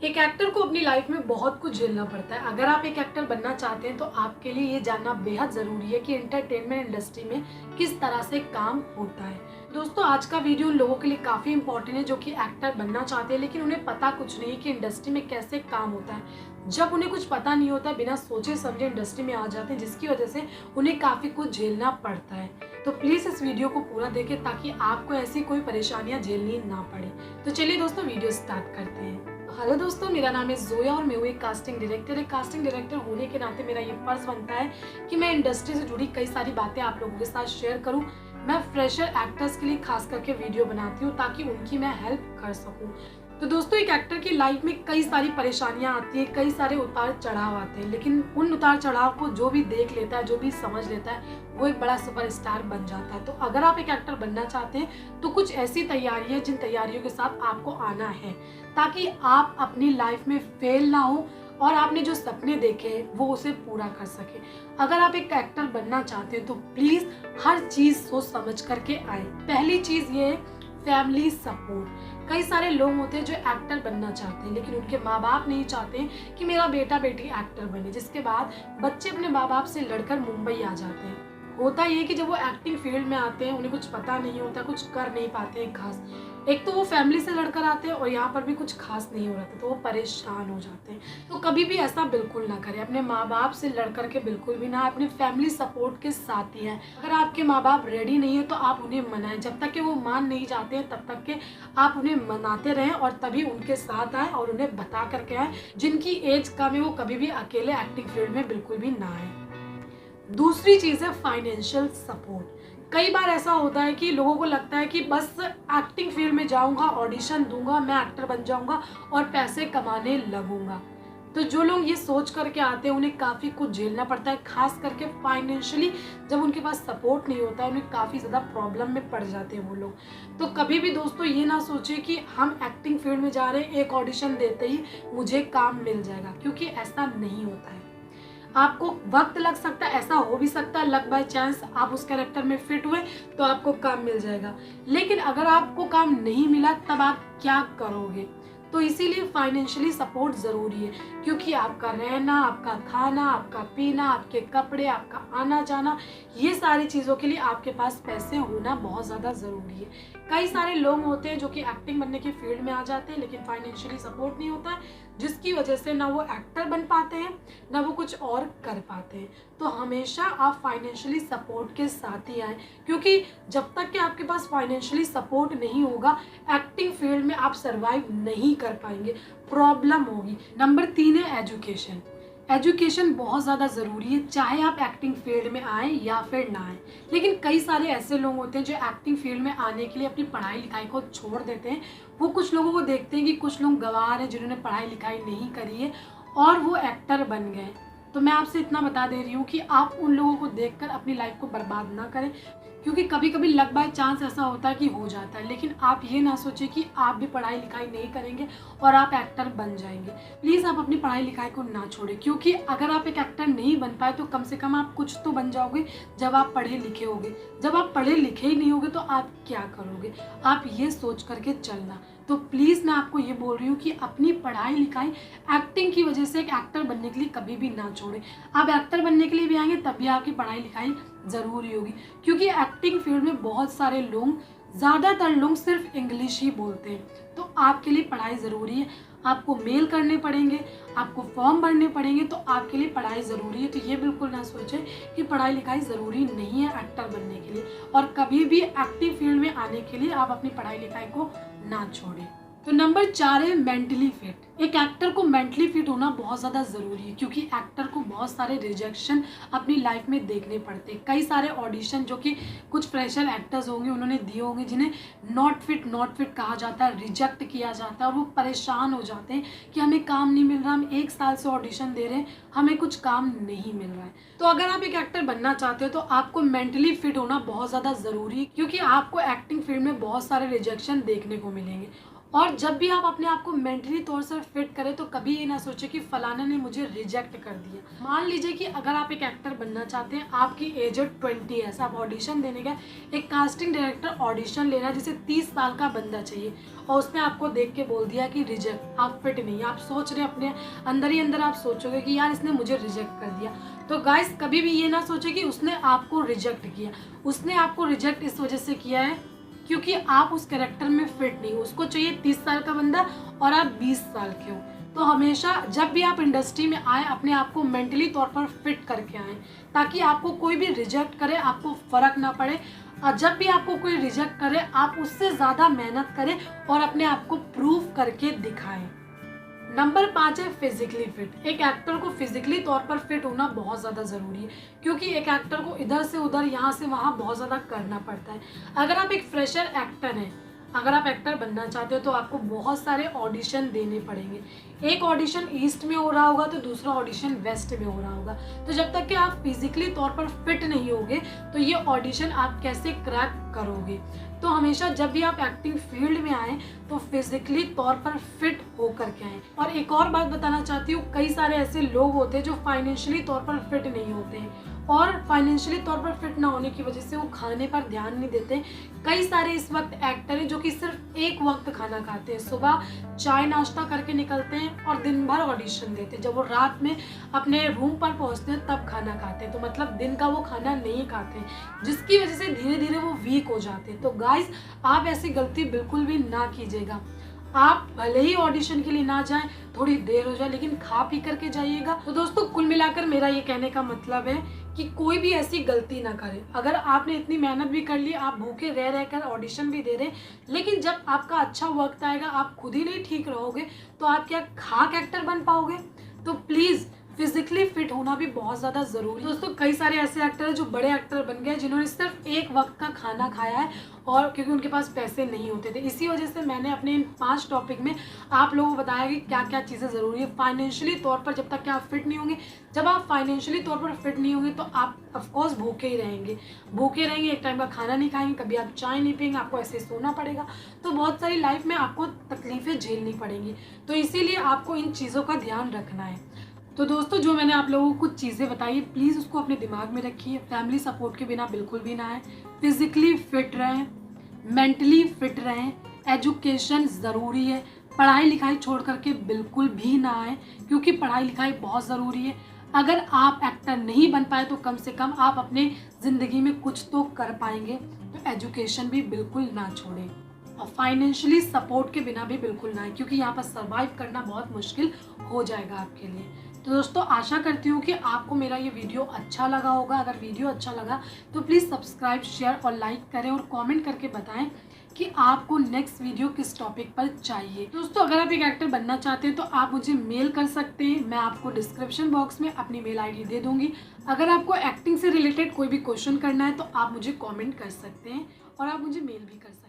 एक एक्टर को अपनी लाइफ में बहुत कुछ झेलना पड़ता है। अगर आप एक एक्टर बनना चाहते हैं तो आपके लिए ये जानना बेहद ज़रूरी है कि एंटरटेनमेंट इंडस्ट्री में किस तरह से काम होता है। दोस्तों, आज का वीडियो उन लोगों के लिए काफ़ी इंपॉर्टेंट है जो कि एक्टर बनना चाहते हैं लेकिन उन्हें पता कुछ नहीं है कि इंडस्ट्री में कैसे काम होता है। जब उन्हें कुछ पता नहीं होता, बिना सोचे समझे इंडस्ट्री में आ जाते हैं, जिसकी वजह से उन्हें काफ़ी कुछ झेलना पड़ता है। तो प्लीज़ इस वीडियो को पूरा देखें ताकि आपको ऐसी कोई परेशानियां झेलनी ना पड़े। तो चलिए दोस्तों, वीडियो स्टार्ट करते हैं। हेलो दोस्तों, मेरा नाम है जोया और मैं हूँ एक कास्टिंग डायरेक्टर। एक कास्टिंग डायरेक्टर होने के नाते मेरा ये फर्ज बनता है कि मैं इंडस्ट्री से जुड़ी कई सारी बातें आप लोगों के साथ शेयर करूँ। मैं फ्रेशर एक्टर्स के लिए खास करके वीडियो बनाती हूँ ताकि उनकी मैं हेल्प कर सकूँ। तो दोस्तों, एक एक्टर की लाइफ में कई सारी परेशानियां आती हैं, कई सारे उतार चढ़ाव आते हैं, लेकिन उन उतार चढ़ाव को जो भी देख लेता है, जो भी समझ लेता है, वो एक बड़ा सुपरस्टार बन जाता है। तो अगर आप एक एक्टर बनना चाहते हैं तो कुछ ऐसी तैयारी है जिन तैयारियों के साथ आपको आना है ताकि आप अपनी लाइफ में फेल ना हो और आपने जो सपने देखे वो उसे पूरा कर सके। अगर आप एक एक्टर बनना चाहते हैं तो प्लीज हर चीज सोच समझ करके आए। पहली चीज ये है फैमिली सपोर्ट। कई सारे लोग होते हैं जो एक्टर बनना चाहते हैं लेकिन उनके माँ बाप नहीं चाहते कि मेरा बेटा बेटी एक्टर बने, जिसके बाद बच्चे अपने माँ बाप से लड़कर मुंबई आ जाते हैं। होता ये कि जब वो एक्टिंग फील्ड में आते हैं उन्हें कुछ पता नहीं होता, कुछ कर नहीं पाते हैं खास। एक तो वो फैमिली से लड़कर आते हैं और यहाँ पर भी कुछ खास नहीं हो रहा था तो वो परेशान हो जाते हैं। तो कभी भी ऐसा बिल्कुल ना करें, अपने माँ बाप से लड़कर के बिल्कुल भी ना, अपने फैमिली सपोर्ट के साथ ही है। अगर आपके माँ बाप रेडी नहीं है तो आप उन्हें मनाएं। जब तक कि वो मान नहीं जाते हैं तब तक के आप उन्हें मनाते रहें और तभी उनके साथ आए और उन्हें बता करके आए। जिनकी एज कम है वो कभी भी अकेले एक्टिंग फील्ड में बिल्कुल भी ना आए। दूसरी चीज़ है फाइनेंशियल सपोर्ट। कई बार ऐसा होता है कि लोगों को लगता है कि बस एक्टिंग फील्ड में जाऊंगा, ऑडिशन दूंगा, मैं एक्टर बन जाऊंगा और पैसे कमाने लगूंगा। तो जो लोग ये सोच करके आते हैं उन्हें काफ़ी कुछ झेलना पड़ता है, खास करके फाइनेंशियली। जब उनके पास सपोर्ट नहीं होता है उन्हें काफ़ी ज़्यादा प्रॉब्लम में पड़ जाते हैं वो लोग। तो कभी भी दोस्तों ये ना सोचे कि हम एक्टिंग फील्ड में जा रहे हैं, एक ऑडिशन देते ही मुझे काम मिल जाएगा, क्योंकि ऐसा नहीं होता है। आपको वक्त लग सकता है, ऐसा हो भी सकता है लक बाय चांस आप उस कैरेक्टर में फिट हुए तो आपको काम मिल जाएगा। लेकिन अगर आपको काम नहीं मिला तब आप क्या करोगे? तो इसीलिए फाइनेंशियली सपोर्ट ज़रूरी है, क्योंकि आपका रहना, आपका खाना, आपका पीना, आपके कपड़े, आपका आना जाना, ये सारी चीज़ों के लिए आपके पास पैसे होना बहुत ज़्यादा ज़रूरी है। कई सारे लोग होते हैं जो कि एक्टिंग बनने की फील्ड में आ जाते हैं लेकिन फाइनेंशियली सपोर्ट नहीं होता है, जिसकी वजह से ना वो एक्टर बन पाते हैं ना वो कुछ और कर पाते हैं। तो हमेशा आप फाइनेंशियली सपोर्ट के साथ ही आए, क्योंकि जब तक कि आपके पास फाइनेंशियली सपोर्ट नहीं होगा एक्टिंग फील्ड में आप सरवाइव नहीं कर पाएंगे, प्रॉब्लम होगी। नंबर 3 है एजुकेशन। एजुकेशन बहुत ज़्यादा ज़रूरी है, चाहे आप एक्टिंग फील्ड में आए या फिर ना आए। लेकिन कई सारे ऐसे लोग होते हैं जो एक्टिंग फील्ड में आने के लिए अपनी पढ़ाई लिखाई को छोड़ देते हैं। वो कुछ लोगों को देखते हैं कि कुछ लोग गंवार हैं जिन्होंने पढ़ाई लिखाई नहीं करी है और वो एक्टर बन गए। तो मैं आपसे इतना बता दे रही हूँ कि आप उन लोगों को देखकर अपनी लाइफ को बर्बाद ना करें, क्योंकि कभी कभी लक बाय चांस ऐसा होता है कि हो जाता है। लेकिन आप ये ना सोचें कि आप भी पढ़ाई लिखाई नहीं करेंगे और आप एक्टर बन जाएंगे। प्लीज़ आप अपनी पढ़ाई लिखाई को ना छोड़ें, क्योंकि अगर आप एक एक्टर नहीं बन पाए तो कम से कम आप कुछ तो बन जाओगे जब आप पढ़े लिखे होगे। जब आप पढ़े लिखे ही नहीं होगे तो आप क्या करोगे? आप ये सोच करके चलना। तो प्लीज़ मैं आपको ये बोल रही हूँ कि अपनी पढ़ाई लिखाई एक्टिंग की वजह से एक एक्टर बनने के लिए कभी भी ना छोड़ें। आप एक्टर बनने के लिए भी आएंगे तब भी आपकी पढ़ाई लिखाई ज़रूरी होगी, क्योंकि एक्टिंग फील्ड में बहुत सारे लोग, ज़्यादातर लोग सिर्फ इंग्लिश ही बोलते हैं। तो आपके लिए पढ़ाई ज़रूरी है, आपको मेल करने पड़ेंगे, आपको फॉर्म भरने पड़ेंगे, तो आपके लिए पढ़ाई ज़रूरी है। तो ये बिल्कुल ना सोचें कि पढ़ाई लिखाई ज़रूरी नहीं है एक्टर बनने के लिए, और कभी भी एक्टिव फील्ड में आने के लिए आप अपनी पढ़ाई लिखाई को ना छोड़ें। तो नंबर 4 है मेंटली फिट। एक एक्टर को मेंटली फिट होना बहुत ज़्यादा ज़रूरी है, क्योंकि एक्टर को बहुत सारे रिजेक्शन अपनी लाइफ में देखने पड़ते हैं। कई सारे ऑडिशन जो कि कुछ फ्रेशर एक्टर्स होंगे उन्होंने दिए होंगे, जिन्हें नॉट फिट कहा जाता है, रिजेक्ट किया जाता है, और वो परेशान हो जाते हैं कि हमें काम नहीं मिल रहा, हम 1 साल से ऑडिशन दे रहे हैं, हमें कुछ काम नहीं मिल रहा है। तो अगर आप एक एक्टर बनना चाहते हो तो आपको मेंटली फिट होना बहुत ज़्यादा ज़रूरी है, क्योंकि आपको एक्टिंग फील्ड में बहुत सारे रिजेक्शन देखने को मिलेंगे और जब भी आप अपने आप को मेंटली तौर से फिट करें तो कभी ये ना सोचे कि फलाना ने मुझे रिजेक्ट कर दिया। मान लीजिए कि अगर आप एक एक्टर बनना चाहते हैं, आपकी एज 20 है, आप ऑडिशन देने गए, एक कास्टिंग डायरेक्टर ऑडिशन ले रहा है जिसे 30 साल का बंदा चाहिए और उसने आपको देख के बोल दिया कि रिजेक्ट, आप फिट नहीं। आप सोच रहे अपने अंदर ही अंदर, आप सोचोगे कि यार इसने मुझे रिजेक्ट कर दिया। तो गाइस कभी भी ये ना सोचे कि उसने आपको रिजेक्ट किया। उसने आपको रिजेक्ट इस वजह से किया है क्योंकि आप उस कैरेक्टर में फिट नहीं हो। उसको चाहिए 30 साल का बंदा और आप 20 साल के हो। तो हमेशा जब भी आप इंडस्ट्री में आए, अपने आप को मेंटली तौर पर फिट करके आए, ताकि आपको कोई भी रिजेक्ट करे आपको फ़र्क ना पड़े। और जब भी आपको कोई रिजेक्ट करे, आप उससे ज़्यादा मेहनत करें और अपने आप को प्रूव करके दिखाएं। नंबर 5 है फिजिकली फिट। एक एक्टर को फिजिकली तौर पर फिट होना बहुत ज़्यादा ज़रूरी है क्योंकि एक एक्टर को इधर से उधर, यहाँ से वहाँ बहुत ज़्यादा करना पड़ता है। अगर आप एक फ्रेशर एक्टर हैं, अगर आप एक्टर बनना चाहते हो तो आपको बहुत सारे ऑडिशन देने पड़ेंगे। एक ऑडिशन ईस्ट में हो रहा होगा तो दूसरा ऑडिशन वेस्ट में हो रहा होगा। तो जब तक कि आप फिजिकली तौर पर फिट नहीं होगे तो ये ऑडिशन आप कैसे क्रैक करोगे। तो हमेशा जब भी आप एक्टिंग फील्ड में आए तो फिजिकली तौर पर फिट होकर के आए। और एक और बात बताना चाहती हूँ, कई सारे ऐसे लोग होते हैं जो फाइनेंशियली तौर पर फिट नहीं होते हैं और फाइनेंशियली तौर पर फिट ना होने की वजह से वो खाने पर ध्यान नहीं देते। कई सारे इस वक्त एक्टर हैं जो कि सिर्फ एक वक्त खाना खाते हैं, सुबह चाय नाश्ता करके निकलते हैं और दिन भर ऑडिशन देते हैं। जब वो रात में अपने रूम पर पहुंचते हैं तब खाना खाते हैं, तो मतलब दिन का वो खाना नहीं खाते, जिसकी वजह से धीरे धीरे वो वीक हो जाते हैं। तो गाइस आप ऐसी गलती बिल्कुल भी ना कीजिएगा। आप भले ही ऑडिशन के लिए ना जाएं, थोड़ी देर हो जाए, लेकिन खा पी करके जाइएगा। तो दोस्तों कुल मिलाकर मेरा ये कहने का मतलब है कि कोई भी ऐसी गलती ना करे। अगर आपने इतनी मेहनत भी कर ली, आप भूखे रह रहकर ऑडिशन भी दे रहे, लेकिन जब आपका अच्छा वक्त आएगा, आप खुद ही नहीं ठीक रहोगे तो आप क्या खाक एक्टर बन पाओगे। तो प्लीज़ फिजिकली फिट होना भी बहुत ज़्यादा ज़रूरी है। दोस्तों कई सारे ऐसे एक्टर हैं जो बड़े एक्टर बन गए जिन्होंने सिर्फ एक वक्त का खाना खाया है और क्योंकि उनके पास पैसे नहीं होते थे। इसी वजह से मैंने अपने इन 5 टॉपिक में आप लोगों को बताया कि क्या क्या चीज़ें ज़रूरी है फाइनेंशियली तौर पर। जब तक कि आप फिट नहीं होंगे, जब आप फाइनेंशियली तौर पर फिट नहीं होंगे तो आप ऑफकोर्स भूखे ही रहेंगे, एक टाइम का खाना नहीं खाएंगे, कभी आप चाय नहीं पिएंगे, आपको ऐसे सोना पड़ेगा। तो बहुत सारी लाइफ में आपको तकलीफ़ें झेलनी पड़ेंगी। तो इसीलिए आपको इन चीज़ों का ध्यान रखना है। तो दोस्तों जो मैंने आप लोगों को कुछ चीज़ें बताई, प्लीज़ उसको अपने दिमाग में रखिए। फैमिली सपोर्ट के बिना बिल्कुल भी ना आए, फिजिकली फिट रहें, मेंटली फिट रहें, एजुकेशन ज़रूरी है। पढ़ाई लिखाई छोड़ करके बिल्कुल भी ना आए क्योंकि पढ़ाई लिखाई बहुत ज़रूरी है। अगर आप एक्टर नहीं बन पाए तो कम से कम आप अपने ज़िंदगी में कुछ तो कर पाएंगे। तो एजुकेशन भी बिल्कुल ना छोड़ें और फाइनेंशियली सपोर्ट के बिना भी बिल्कुल ना आए क्योंकि यहाँ पर सर्वाइव करना बहुत मुश्किल हो जाएगा आपके लिए। तो दोस्तों आशा करती हूँ कि आपको मेरा ये वीडियो अच्छा लगा होगा। अगर वीडियो अच्छा लगा तो प्लीज़ सब्सक्राइब, शेयर और लाइक करें और कमेंट करके बताएं कि आपको नेक्स्ट वीडियो किस टॉपिक पर चाहिए। दोस्तों अगर आप एक एक्टर बनना चाहते हैं तो आप मुझे मेल कर सकते हैं, मैं आपको डिस्क्रिप्शन बॉक्स में अपनी मेल आईडी दे दूंगी। अगर आपको एक्टिंग से रिलेटेड कोई भी क्वेश्चन करना है तो आप मुझे कमेंट कर सकते हैं और आप मुझे मेल भी कर सकते हैं।